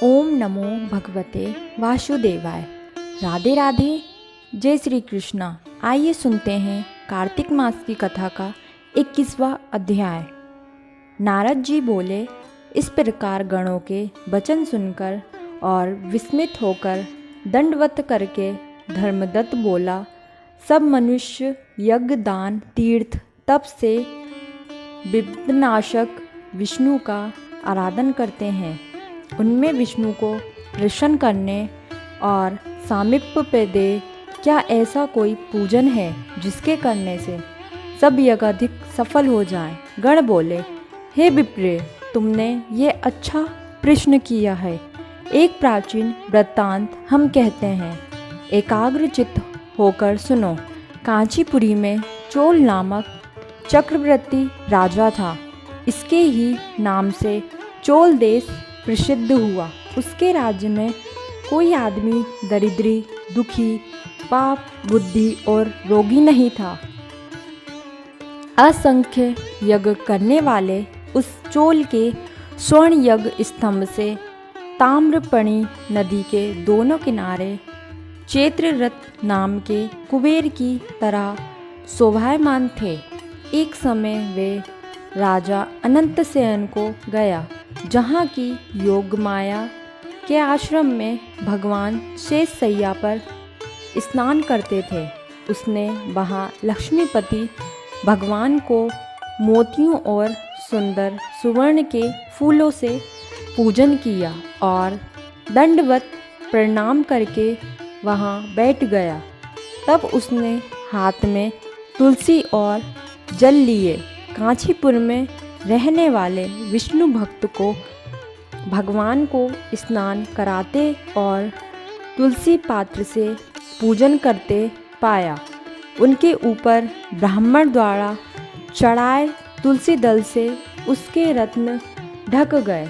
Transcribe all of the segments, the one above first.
ओम नमो भगवते वासुदेवाय। राधे राधे, जय श्री कृष्णा। आइए सुनते हैं कार्तिक मास की कथा का 21वां अध्याय। नारद जी बोले, इस प्रकार गणों के वचन सुनकर और विस्मित होकर दंडवत करके धर्मदत्त बोला, सब मनुष्य यज्ञ, दान, तीर्थ, तप से विघ्ननाशक विष्णु का आराधन करते हैं। उनमें विष्णु को प्रसन्न करने और सामीप्य पे दे, क्या ऐसा कोई पूजन है जिसके करने से सब यज्ञाधिक सफल हो जाएं? गण बोले, हे विप्रे, तुमने ये अच्छा प्रश्न किया है। एक प्राचीन वृत्तांत हम कहते हैं, एकाग्रचित्त होकर सुनो। कांचीपुरी में चोल नामक चक्रवर्ती राजा था। इसके ही नाम से चोल देश प्रसिद्ध हुआ। उसके राज्य में कोई आदमी दरिद्री, दुखी, पाप बुद्धि और रोगी नहीं था। असंख्य यज्ञ करने वाले उस चोल के स्वर्ण यज्ञ स्तंभ से ताम्रपणी नदी के दोनों किनारे चैत्ररथ नाम के कुबेर की तरह शोभायमान थे। एक समय वे राजा अनंतसेन को गया, जहाँ की योग माया के आश्रम में भगवान शेष सैया पर स्नान करते थे। उसने वहाँ लक्ष्मीपति भगवान को मोतियों और सुंदर सुवर्ण के फूलों से पूजन किया और दंडवत प्रणाम करके वहाँ बैठ गया। तब उसने हाथ में तुलसी और जल लिए। कांचीपुर में रहने वाले विष्णु भक्त को भगवान को स्नान कराते और तुलसी पात्र से पूजन करते पाया। उनके ऊपर ब्राह्मण द्वारा चढ़ाए तुलसी दल से उसके रत्न ढक गए।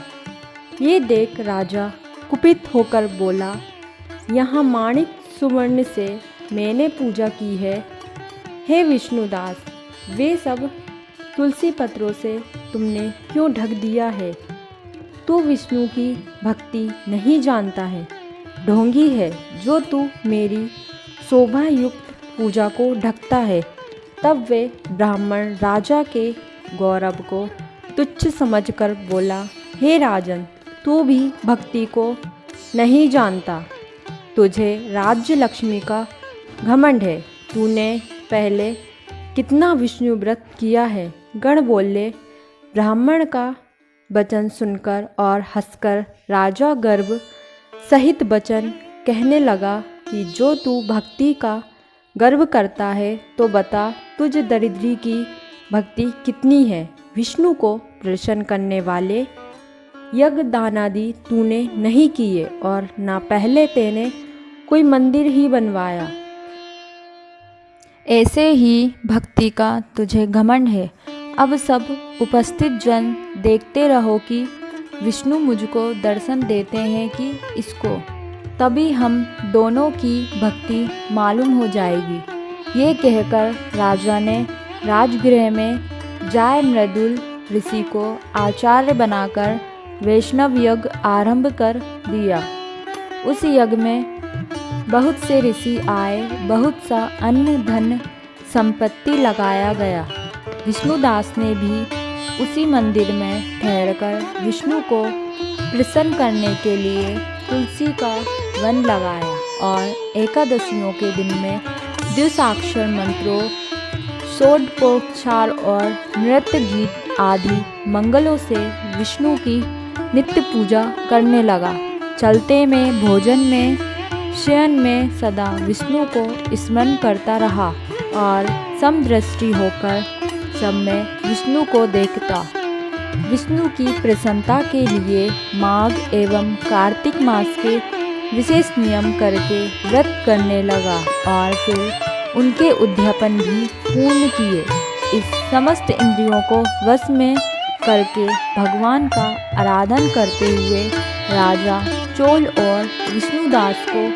ये देख राजा कुपित होकर बोला, यहाँ माणिक सुवर्ण से मैंने पूजा की है। हे विष्णुदास, वे सब तुलसी पत्रों से तुमने क्यों ढक दिया है? तू विष्णु की भक्ति नहीं जानता है, ढोंगी है जो तू मेरी शोभा युक्त पूजा को ढकता है। तब वे ब्राह्मण राजा के गौरव को तुच्छ समझकर बोला, हे राजन, तू भी भक्ति को नहीं जानता। तुझे राज्य लक्ष्मी का घमंड है। तूने पहले कितना विष्णु व्रत किया है? गण बोले, ब्राह्मण का वचन सुनकर और हंसकर राजा गर्व सहित वचन कहने लगा कि जो तू भक्ति का गर्व करता है तो बता, तुझ दरिद्री की भक्ति कितनी है? विष्णु को प्रसन्न करने वाले यज्ञ दानादि तूने नहीं किए और ना पहले तेने कोई मंदिर ही बनवाया। ऐसे ही भक्ति का तुझे घमंड है। अब सब उपस्थित जन देखते रहो कि विष्णु मुझको दर्शन देते हैं कि इसको, तभी हम दोनों की भक्ति मालूम हो जाएगी। ये कहकर राजा ने राजगृह में जाय मृदुल ऋषि को आचार्य बनाकर वैष्णव यज्ञ आरंभ कर दिया। उस यज्ञ में बहुत से ऋषि आए, बहुत सा अन्न धन संपत्ति लगाया गया। विष्णुदास ने भी उसी मंदिर में ठहरकर विष्णु को प्रसन्न करने के लिए तुलसी का वन लगाया और एकादशियों के दिन में द्विसाक्षर मंत्रों, षोडशोपचार और नृत्य गीत आदि मंगलों से विष्णु की नित्य पूजा करने लगा। चलते में, भोजन में, शयन में सदा विष्णु को स्मरण करता रहा और समदृष्टि होकर सब में विष्णु को देखता। विष्णु की प्रसन्नता के लिए माघ एवं कार्तिक मास के विशेष नियम करके व्रत करने लगा और फिर उनके उद्यापन भी पूर्ण किए। इस समस्त इंद्रियों को वश में करके भगवान का आराधन करते हुए राजा चोल और विष्णुदास को